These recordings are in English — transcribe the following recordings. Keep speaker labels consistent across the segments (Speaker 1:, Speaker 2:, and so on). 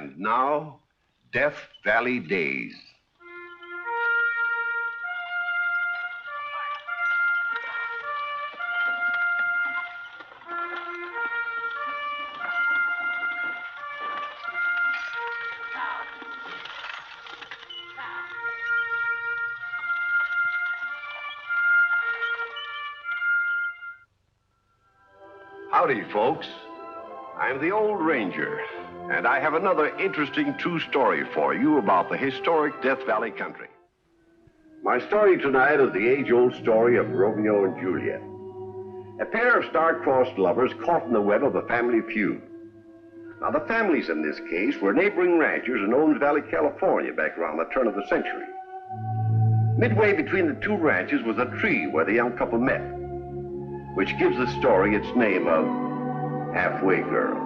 Speaker 1: And now, Death Valley Days. Howdy, folks. I'm the Old Ranger, and I have another interesting true story for you about the historic Death Valley country. My story tonight is the age-old story of Romeo and Juliet, a pair of star-crossed lovers caught in the web of a family feud. Now, the families in this case were neighboring ranchers in Owens Valley, California, back around the turn of the century. Midway between the two ranches was a tree where the young couple met, which gives the story its name of Halfway Girl.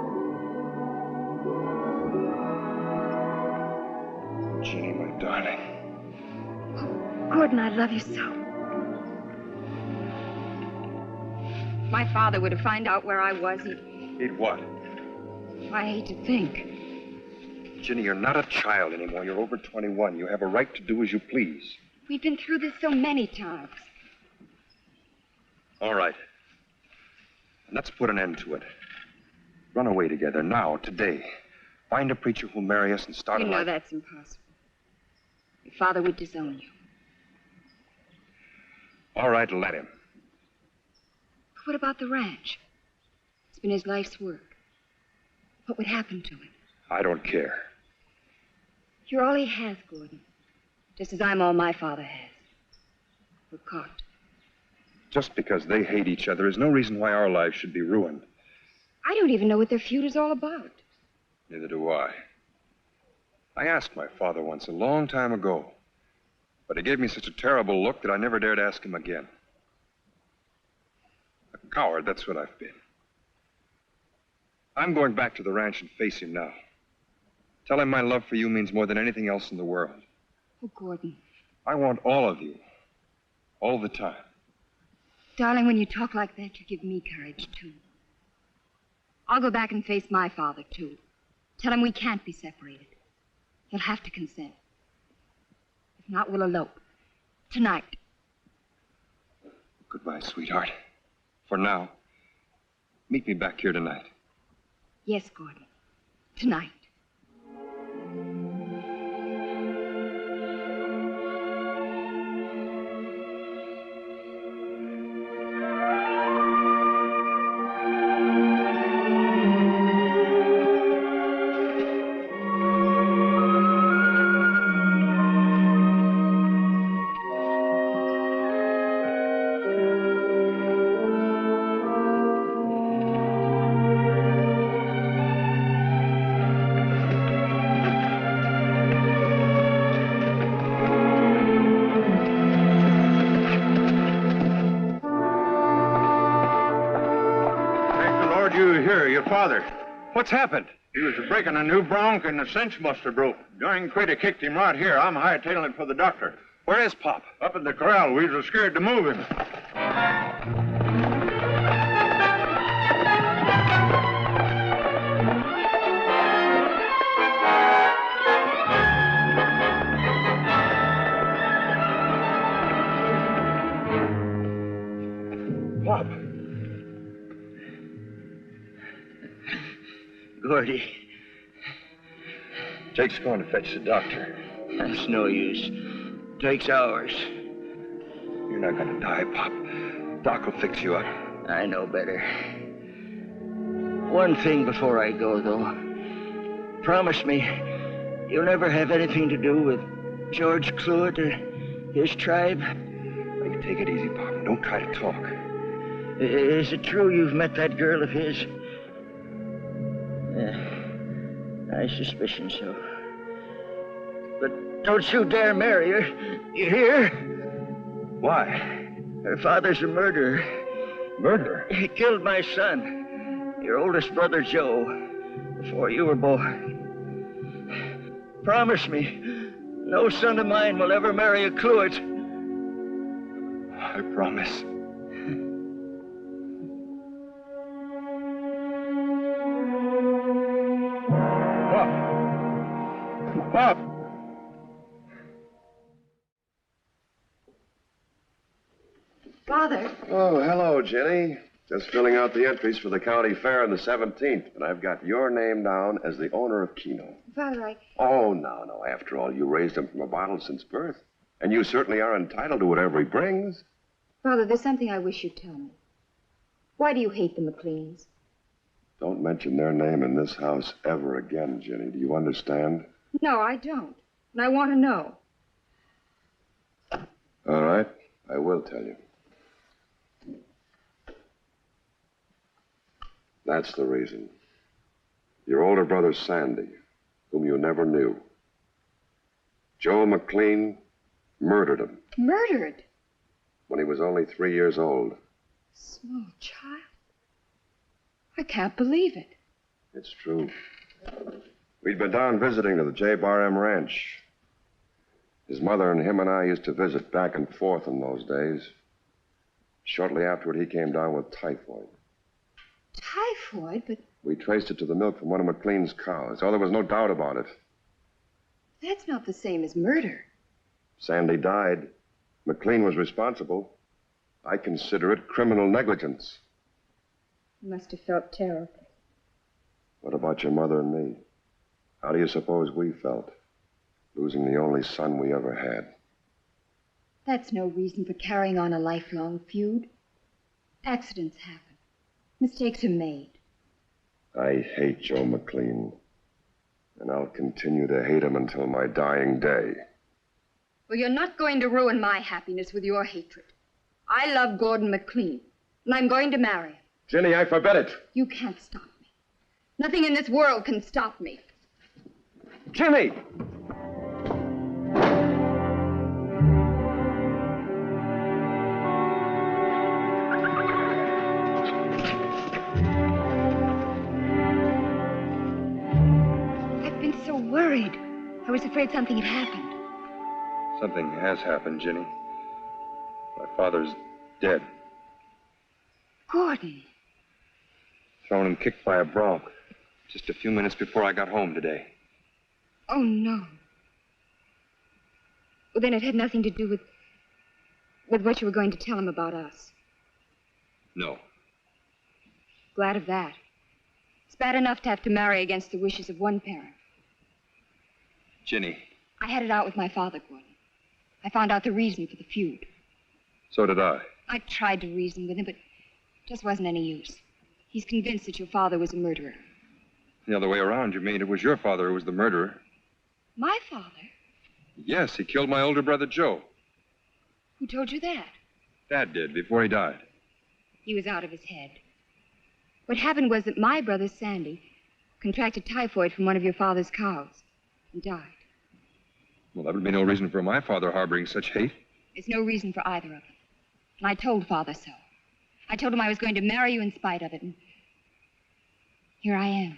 Speaker 2: Jeannie, my darling.
Speaker 3: Oh, Gordon, I love you so. My father were to find out where I was,
Speaker 2: He'd what?
Speaker 3: I hate to think.
Speaker 2: Ginny, you're not a child anymore. You're over 21. You have a right to do as you please.
Speaker 3: We've been through this so many times.
Speaker 2: All right. Let's put an end to it. Run away together now, today. Find a preacher who'll marry us and start a life.
Speaker 3: You know that's impossible. Your father would disown you.
Speaker 2: All right, let him.
Speaker 3: But what about the ranch? It's been his life's work. What would happen to it?
Speaker 2: I don't care.
Speaker 3: You're all he has, Gordon. Just as I'm all my father has. We're caught.
Speaker 2: Just because they hate each other is no reason why our lives should be ruined.
Speaker 3: I don't even know what their feud is all about.
Speaker 2: Neither do I. I asked my father once a long time ago, but he gave me such a terrible look that I never dared ask him again. A coward, that's what I've been. I'm going back to the ranch and face him now. Tell him my love for you means more than anything else in the world.
Speaker 3: Oh, Gordon.
Speaker 2: I want all of you. All the time.
Speaker 3: Darling, when you talk like that, you give me courage, too. I'll go back and face my father, too. Tell him we can't be separated. He'll have to consent. If not, we'll elope. Tonight.
Speaker 2: Goodbye, sweetheart. For now, meet me back here tonight.
Speaker 3: Yes, Gordon. Tonight.
Speaker 4: Father.
Speaker 2: What's happened?
Speaker 4: He was breaking a new bronc and the cinch buster broke. Darn critter kicked him right here. I'm hightailing him for the doctor.
Speaker 2: Where is Pop?
Speaker 4: Up at the corral. We were scared to move him.
Speaker 2: Pop.
Speaker 5: Gordy.
Speaker 2: Jake's going to fetch the doctor.
Speaker 5: That's no use. Takes hours.
Speaker 2: You're not going to die, Pop. Doc will fix you up.
Speaker 5: I know better. One thing before I go, though. Promise me you'll never have anything to do with George Cluett or his tribe?
Speaker 2: Now, you take it easy, Pop, and don't try to talk.
Speaker 5: Is it true you've met that girl of his? I suspicion so. But don't you dare marry her. You hear?
Speaker 2: Why?
Speaker 5: Her father's a murderer.
Speaker 2: Murderer?
Speaker 5: He killed my son, your oldest brother, Joe, before you were born. Promise me, no son of mine will ever marry a Cluett.
Speaker 2: I promise.
Speaker 1: Oh, hello, Jenny. Just filling out the entries for the county fair on the 17th, and I've got your name down as the owner of Keno.
Speaker 3: Father,
Speaker 1: Oh, no. After all, you raised him from a bottle since birth, and you certainly are entitled to whatever he brings.
Speaker 3: Father, there's something I wish you'd tell me. Why do you hate the McLeans?
Speaker 1: Don't mention their name in this house ever again, Jenny. Do you understand?
Speaker 3: No, I don't. And I want to know.
Speaker 1: All right. I will tell you. That's the reason. Your older brother, Sandy, whom you never knew. Joe McLean murdered him.
Speaker 3: Murdered?
Speaker 1: When he was only 3 years old.
Speaker 3: Small child? I can't believe it.
Speaker 1: It's true. We'd been down visiting to the J. Bar M Ranch. His mother and him and I used to visit back and forth in those days. Shortly afterward, he came down with typhoid.
Speaker 3: Typhoid? But
Speaker 1: we traced it to the milk from one of McLean's cows. Oh, there was no doubt about it.
Speaker 3: that's not the same as murder.
Speaker 1: Sandy died. McLean was responsible. I consider it criminal negligence.
Speaker 3: You must have felt terrible.
Speaker 1: What about your mother and me? How do you suppose we felt? Losing the only son we ever had.
Speaker 3: That's no reason for carrying on a lifelong feud. Accidents happen. Mistakes are made.
Speaker 1: I hate Joe McLean. And I'll continue to hate him until my dying day.
Speaker 3: Well, you're not going to ruin my happiness with your hatred. I love Gordon McLean, and I'm going to marry him.
Speaker 1: Jenny, I forbid it.
Speaker 3: You can't stop me. Nothing in this world can stop me.
Speaker 1: Jenny!
Speaker 3: Worried. I was afraid something had happened.
Speaker 2: Something has happened, Ginny. My father's dead.
Speaker 3: Gordon.
Speaker 2: Thrown and kicked by a bronc just a few minutes before I got home today.
Speaker 3: Oh, no. Well, then it had nothing to do with what you were going to tell him about us.
Speaker 2: No.
Speaker 3: Glad of that. It's bad enough to have to marry against the wishes of one parent.
Speaker 2: Ginny.
Speaker 3: I had it out with my father, Gordon. I found out the reason for the feud.
Speaker 2: So did I.
Speaker 3: I tried to reason with him, but it just wasn't any use. He's convinced that your father was a murderer.
Speaker 2: The other way around, you mean it was your father who was the murderer.
Speaker 3: My father?
Speaker 2: Yes, he killed my older brother, Joe.
Speaker 3: Who told you that?
Speaker 2: Dad did, before he died.
Speaker 3: He was out of his head. What happened was that my brother, Sandy, contracted typhoid from one of your father's cows and died.
Speaker 2: Well, that would be no reason for my father harboring such hate.
Speaker 3: There's no reason for either of them. And I told Father so. I told him I was going to marry you in spite of it, and here I am.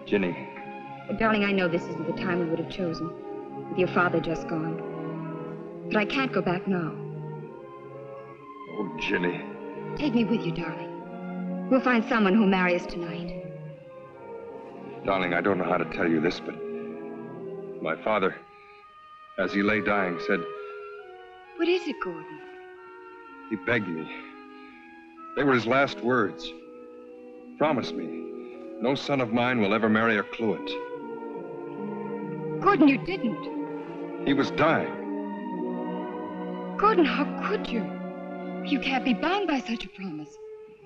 Speaker 2: Ginny.
Speaker 3: Oh, darling, I know this isn't the time we would have chosen, with your father just gone. But I can't go back now.
Speaker 2: Oh, Ginny.
Speaker 3: Take me with you, darling. We'll find someone who'll marry us tonight.
Speaker 2: Darling, I don't know how to tell you this, but my father, as he lay dying, said...
Speaker 3: What is it, Gordon?
Speaker 2: He begged me. They were his last words. Promise me, no son of mine will ever marry a Cluett.
Speaker 3: Gordon, you didn't.
Speaker 2: He was dying.
Speaker 3: Gordon, how could you? You can't be bound by such a promise.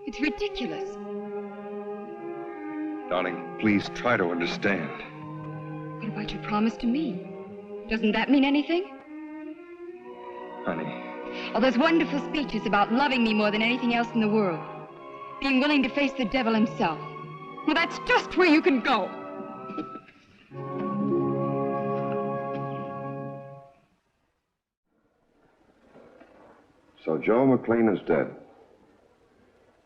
Speaker 3: It's ridiculous.
Speaker 2: Darling, please try to understand.
Speaker 3: What about your promise to me? Doesn't that mean anything?
Speaker 2: Honey.
Speaker 3: All those wonderful speeches about loving me more than anything else in the world. Being willing to face the devil himself. Well, that's just where you can go.
Speaker 1: So Joe McLean is dead.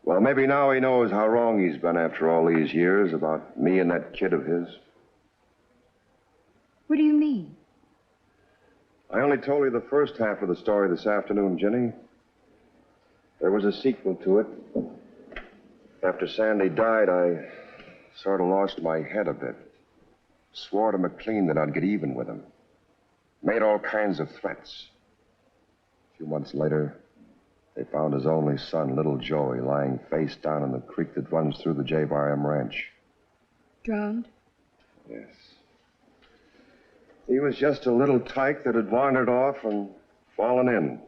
Speaker 1: Well, maybe now he knows how wrong he's been after all these years about me and that kid of his.
Speaker 3: What do you mean?
Speaker 1: I only told you the first half of the story this afternoon, Ginny. There was a sequel to it. After Sandy died, I sort of lost my head a bit. Swore to McLean that I'd get even with him. Made all kinds of threats.
Speaker 2: few months later, they found his only son, little Joey, lying face down in the creek that runs through the J-Bar-M ranch.
Speaker 3: Drowned?
Speaker 2: Yes. He was just a little tyke that had wandered off and fallen in.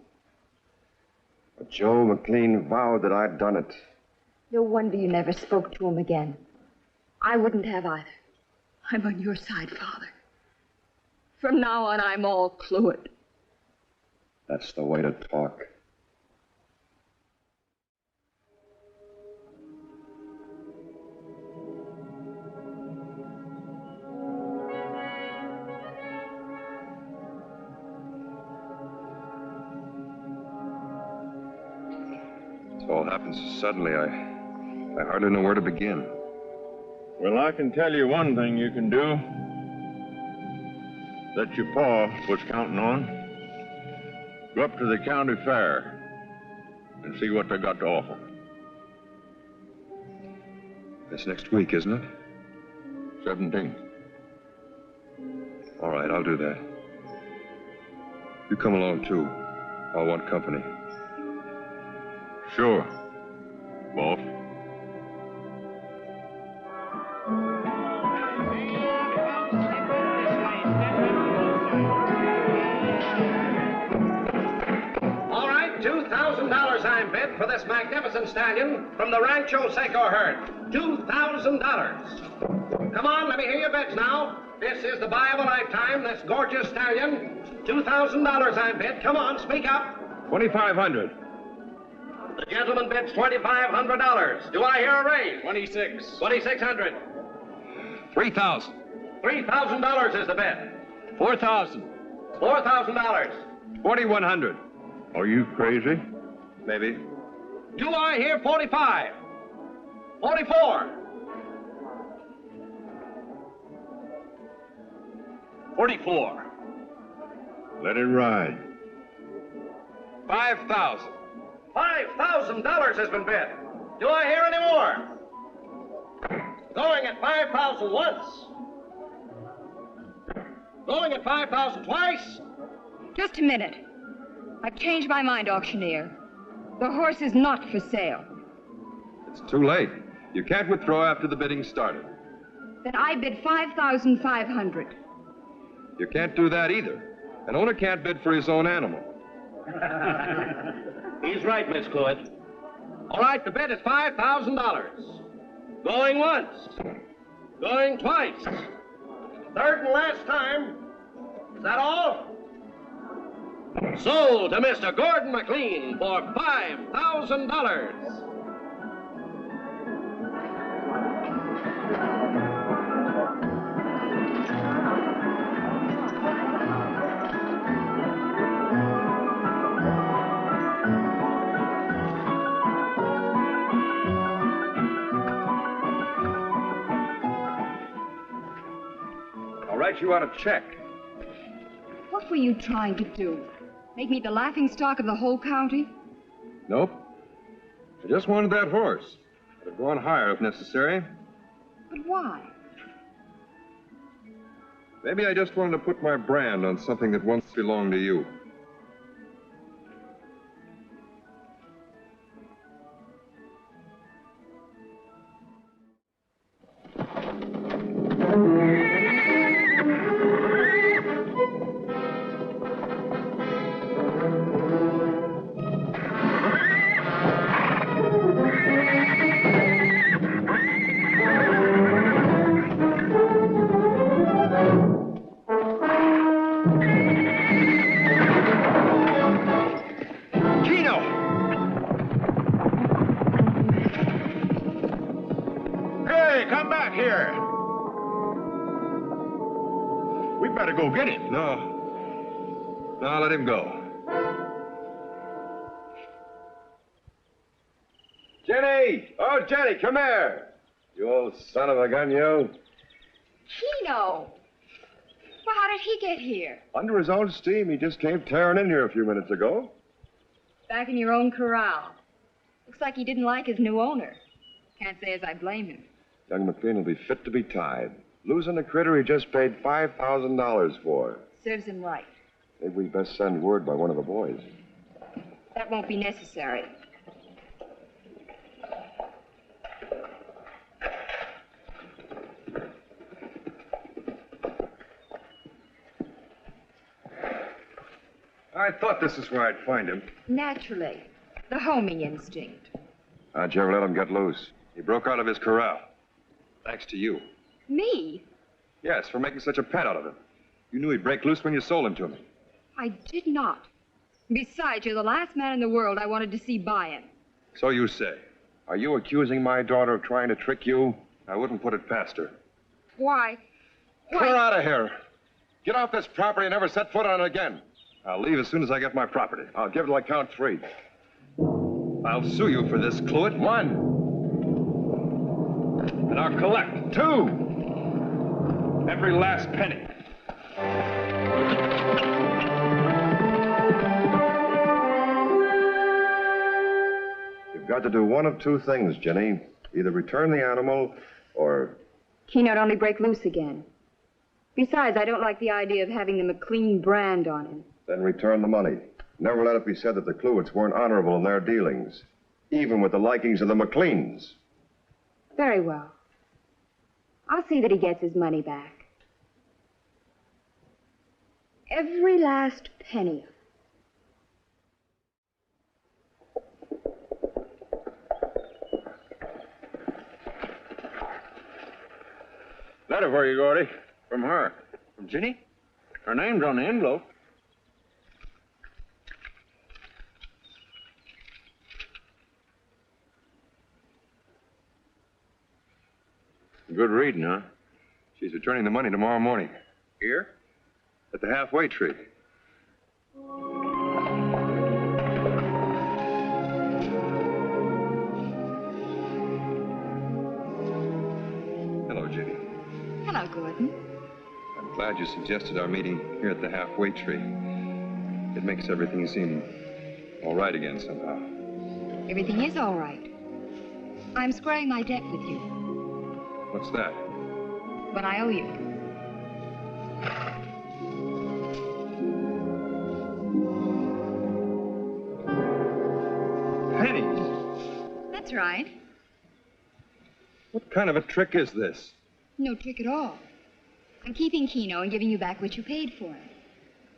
Speaker 2: But Joe McLean vowed that I'd done it.
Speaker 3: No wonder you never spoke to him again. I wouldn't have either. I'm on your side, Father. From now on, I'm all Clued.
Speaker 2: That's the way to talk. It all happened so suddenly, I hardly know where to begin.
Speaker 4: Well, I can tell you one thing you can do that your pa was counting on. Go up to the county fair and see what they got to offer.
Speaker 2: That's next week, isn't it?
Speaker 4: 17th.
Speaker 2: All right, I'll do that. You come along, too. I'll want company.
Speaker 4: Sure, boss.
Speaker 6: All right, $2,000 I'm bid for this magnificent stallion from the Rancho Seco herd. $2,000. Come on, let me hear your bids now. This is the buy of a lifetime, this gorgeous stallion. $2,000 I'm bid. Come on, speak up.
Speaker 4: 2,500.
Speaker 6: The gentleman bids $2,500. Do I hear a raise?
Speaker 7: 26.
Speaker 6: 2,600.
Speaker 7: 3,000.
Speaker 6: $3,000 is the bid.
Speaker 7: 4,000.
Speaker 6: $4,000.
Speaker 7: 4,100.
Speaker 4: Are you crazy?
Speaker 2: Maybe.
Speaker 6: Do I hear 45? 44.
Speaker 7: 44.
Speaker 4: Let it ride.
Speaker 7: 5,000.
Speaker 6: $5,000 has been bid. Do I hear any more? Going at 5,000 once. Going at 5,000 twice.
Speaker 3: Just a minute. I've changed my mind, auctioneer. The horse is not for sale.
Speaker 2: It's too late. You can't withdraw after the bidding started.
Speaker 3: Then I bid 5,500.
Speaker 2: You can't do that either. An owner can't bid for his own animal.
Speaker 6: He's right, Miss Clued. All right, the bid is $5,000. Going once. Going twice. Third and last time. Is that all? Sold to Mr. Gordon McLean for $5,000.
Speaker 2: I'll write you out a check.
Speaker 3: What were you trying to do? Make me the laughingstock of the whole county?
Speaker 2: Nope. I just wanted that horse. I'd go on higher if necessary.
Speaker 3: But why?
Speaker 2: Maybe I just wanted to put my brand on something that once belonged to you.
Speaker 4: Go get him.
Speaker 2: No, let him go. Jenny! Oh, Jenny, come here! You old son of a gun, you.
Speaker 3: Chino! Well, how did he get here?
Speaker 2: Under his own steam. He just came tearing in here a few minutes ago.
Speaker 3: Back in your own corral. Looks like he didn't like his new owner. Can't say as I blame him.
Speaker 2: Young McLean will be fit to be tied. Losing a critter he just paid $5,000 for.
Speaker 3: Serves him right.
Speaker 2: Maybe we best send word by one of the boys.
Speaker 3: That won't be necessary.
Speaker 2: I thought this is where I'd find him.
Speaker 3: Naturally. The homing instinct.
Speaker 2: How'd you ever let him get loose? He broke out of his corral. Thanks to you.
Speaker 3: Me?
Speaker 2: Yes, for making such a pet out of him. You knew he'd break loose when you sold him to me.
Speaker 3: I did not. Besides, you're the last man in the world I wanted to see buy him.
Speaker 2: So you say. Are you accusing my daughter of trying to trick you? I wouldn't put it past her.
Speaker 3: Why?
Speaker 2: Clear out of here. Get off this property and never set foot on it again. I'll leave as soon as I get my property. I'll give it like count 3. I'll sue you for this, Cluett. 1. And I'll collect 2. Every last penny.
Speaker 1: You've got to do one of 2 things, Jenny. Either return the animal or...
Speaker 3: Keno'd only break loose again. Besides, I don't like the idea of having the McLean brand on him.
Speaker 1: Then return the money. Never let it be said that the Cluetts weren't honorable in their dealings, even with the likings of the McLeans.
Speaker 3: Very well. I'll see that he gets his money back. Every last penny of it.
Speaker 4: Letter for you, Gordy. From her.
Speaker 7: From Ginny?
Speaker 4: Her name's on the envelope. Good reading, huh?
Speaker 2: She's returning the money tomorrow morning.
Speaker 4: Here?
Speaker 2: At the halfway tree. Hello, Ginny.
Speaker 3: Hello, Gordon.
Speaker 2: I'm glad you suggested our meeting here at the halfway tree. It makes everything seem all right again somehow.
Speaker 3: Everything is all right. I'm squaring my debt with you.
Speaker 2: What's that?
Speaker 3: What I owe you.
Speaker 2: Pennies?
Speaker 3: That's right.
Speaker 2: What kind of a trick is this?
Speaker 3: No trick at all. I'm keeping Keno and giving you back what you paid for him.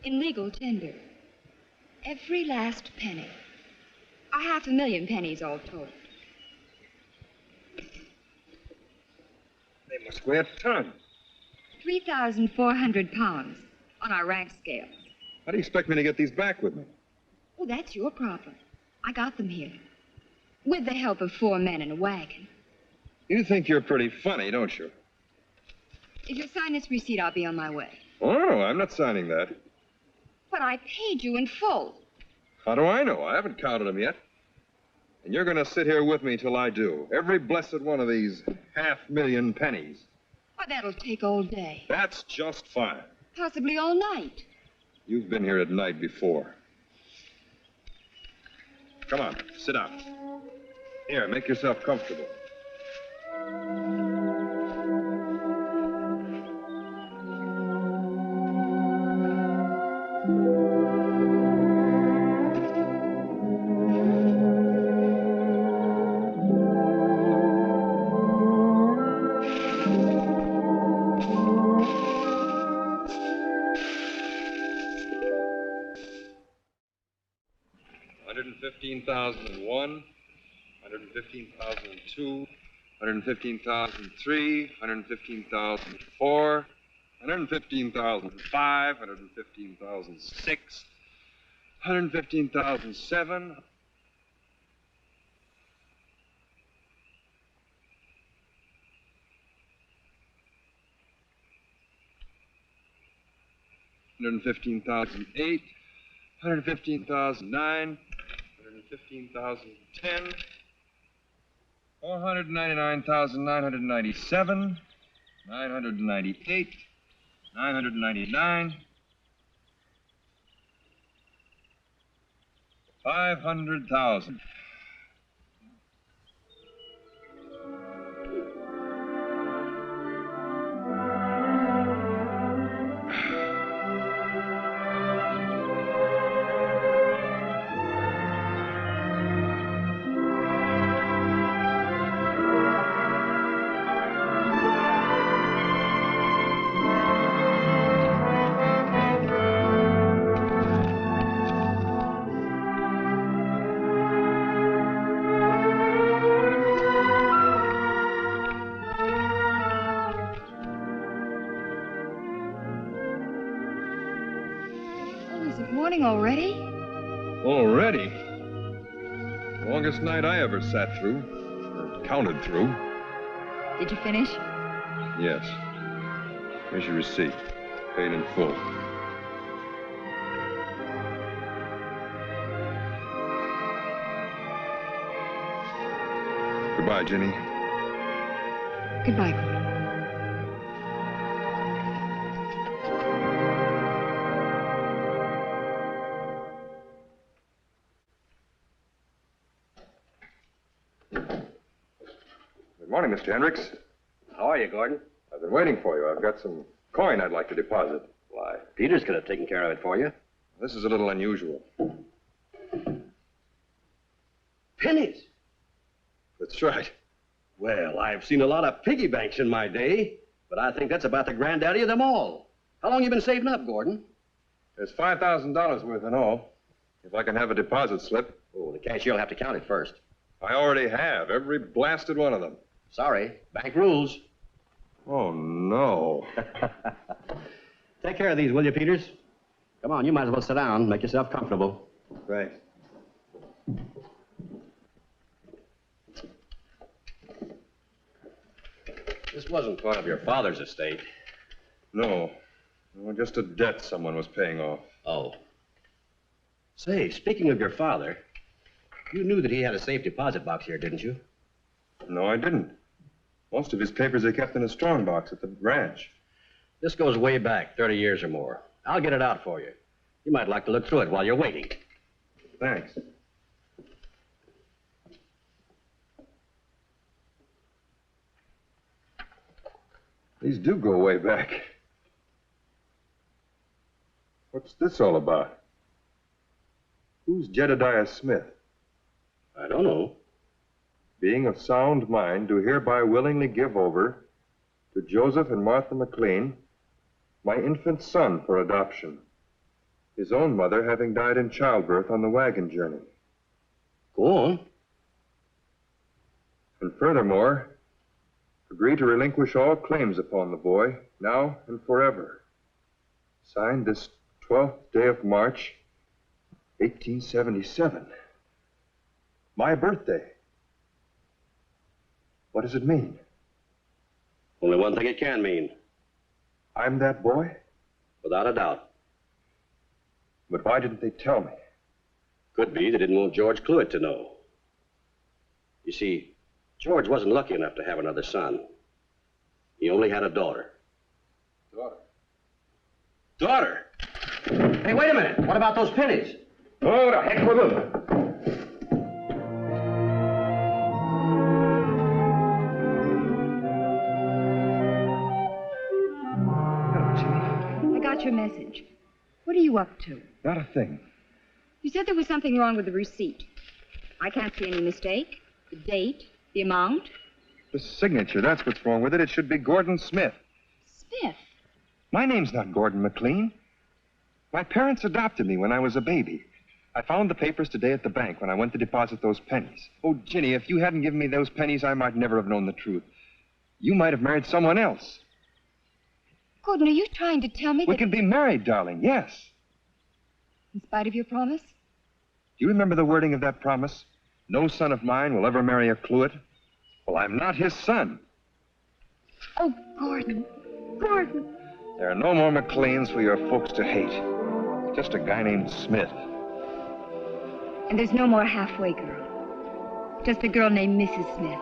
Speaker 3: In legal tender. Every last penny. 500,000 pennies all told.
Speaker 2: They must weigh a ton.
Speaker 3: 3,400 pounds on our rank scale.
Speaker 2: How do you expect me to get these back with me?
Speaker 3: Oh, that's your problem. I got them here. With the help of 4 men in a wagon.
Speaker 2: You think you're pretty funny, don't you?
Speaker 3: If you'll sign this receipt, I'll be on my way.
Speaker 2: Oh, no, I'm not signing that.
Speaker 3: But I paid you in full.
Speaker 2: How do I know? I haven't counted them yet. And you're going to sit here with me till I do. Every blessed one of these 500,000 pennies.
Speaker 3: Why, that'll take all day.
Speaker 2: That's just fine.
Speaker 3: Possibly all night.
Speaker 2: You've been here at night before. Come on, sit down. Here, make yourself comfortable. $115,001, $115,002, $115,003, $115,004, $115,005, $115,006, $115,007. $115,008, $115,009, $115,010, $499,997, $998, $999, $500,000.
Speaker 3: already?
Speaker 2: Already? Longest night I ever sat through, or counted through.
Speaker 3: Did you finish?
Speaker 2: Yes. Here's your receipt. Paid in full. Goodbye, Ginny.
Speaker 3: Goodbye, Gordon.
Speaker 2: Good morning, Mr. Hendricks.
Speaker 6: How are you, Gordon?
Speaker 2: I've been waiting for you. I've got some coin I'd like to deposit.
Speaker 6: Why, Peters could have taken care of it for you.
Speaker 2: This is a little unusual.
Speaker 6: Pennies?
Speaker 2: That's right.
Speaker 6: Well, I've seen a lot of piggy banks in my day, but I think that's about the granddaddy of them all. How long you been saving up, Gordon?
Speaker 2: There's $5,000 worth in all. If I can have a deposit slip.
Speaker 6: Oh, the cashier will have to count it first.
Speaker 2: I already have, every blasted one of them.
Speaker 6: Sorry, bank rules.
Speaker 2: Oh, no.
Speaker 6: Take care of these, will you, Peters? Come on, you might as well sit down. Make yourself comfortable.
Speaker 2: Thanks.
Speaker 6: This wasn't part of your father's estate.
Speaker 2: No. No, just a debt someone was paying off.
Speaker 6: Oh. Say, speaking of your father, you knew that he had a safe deposit box here, didn't you?
Speaker 2: No, I didn't. Most of his papers he kept in a strong box at the ranch.
Speaker 6: This goes way back, 30 years or more. I'll get it out for you. You might like to look through it while you're waiting.
Speaker 2: Thanks. These do go way back. What's this all about? Who's Jedediah Smith?
Speaker 6: I don't know.
Speaker 2: Being of sound mind, do hereby willingly give over to Joseph and Martha McLean my infant son for adoption, his own mother having died in childbirth on the wagon journey.
Speaker 6: Go on.
Speaker 2: And furthermore, agree to relinquish all claims upon the boy, now and forever. Signed this 12th day of March, 1877. My birthday. What does it mean?
Speaker 6: Only one thing it can mean.
Speaker 2: I'm that boy?
Speaker 6: Without a doubt.
Speaker 2: But why didn't they tell me?
Speaker 6: Could be they didn't want George Cluett to know. You see, George wasn't lucky enough to have another son. He only had a daughter.
Speaker 2: Daughter?
Speaker 6: Daughter? Hey, wait a minute. What about those pennies?
Speaker 2: Oh, the heck with them.
Speaker 3: I got your message. What are you up to?
Speaker 2: Not a thing.
Speaker 3: You said there was something wrong with the receipt. I can't see any mistake. The date, the amount.
Speaker 2: The signature, that's what's wrong with it. It should be Gordon Smith.
Speaker 3: Smith?
Speaker 2: My name's not Gordon McLean. My parents adopted me when I was a baby. I found the papers today at the bank when I went to deposit those pennies. Oh, Ginny, if you hadn't given me those pennies, I might never have known the truth. You might have married someone else.
Speaker 3: Gordon, are you trying to tell me
Speaker 2: We
Speaker 3: that...
Speaker 2: can be married, darling, yes.
Speaker 3: In spite of your promise?
Speaker 2: Do you remember the wording of that promise? No son of mine will ever marry a Cluett. Well, I'm not his son.
Speaker 3: Oh, Gordon. Gordon.
Speaker 2: There are no more McLeans for your folks to hate. Just a guy named Smith.
Speaker 3: And there's no more halfway girl. Just a girl named Mrs. Smith.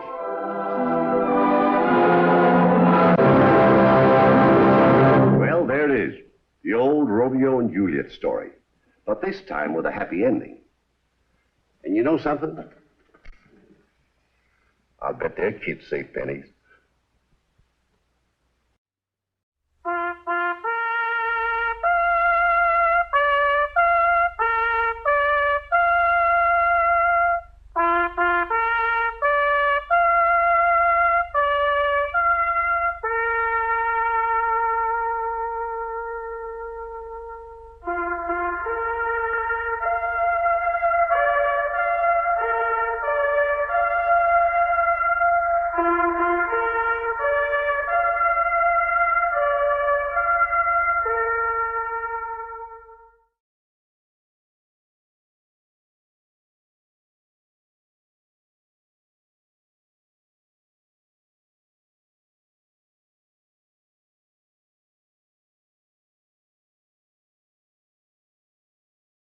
Speaker 1: Well, there it is. The old Romeo and Juliet story. But this time with a happy ending. And you know something? I'll bet their kids save pennies.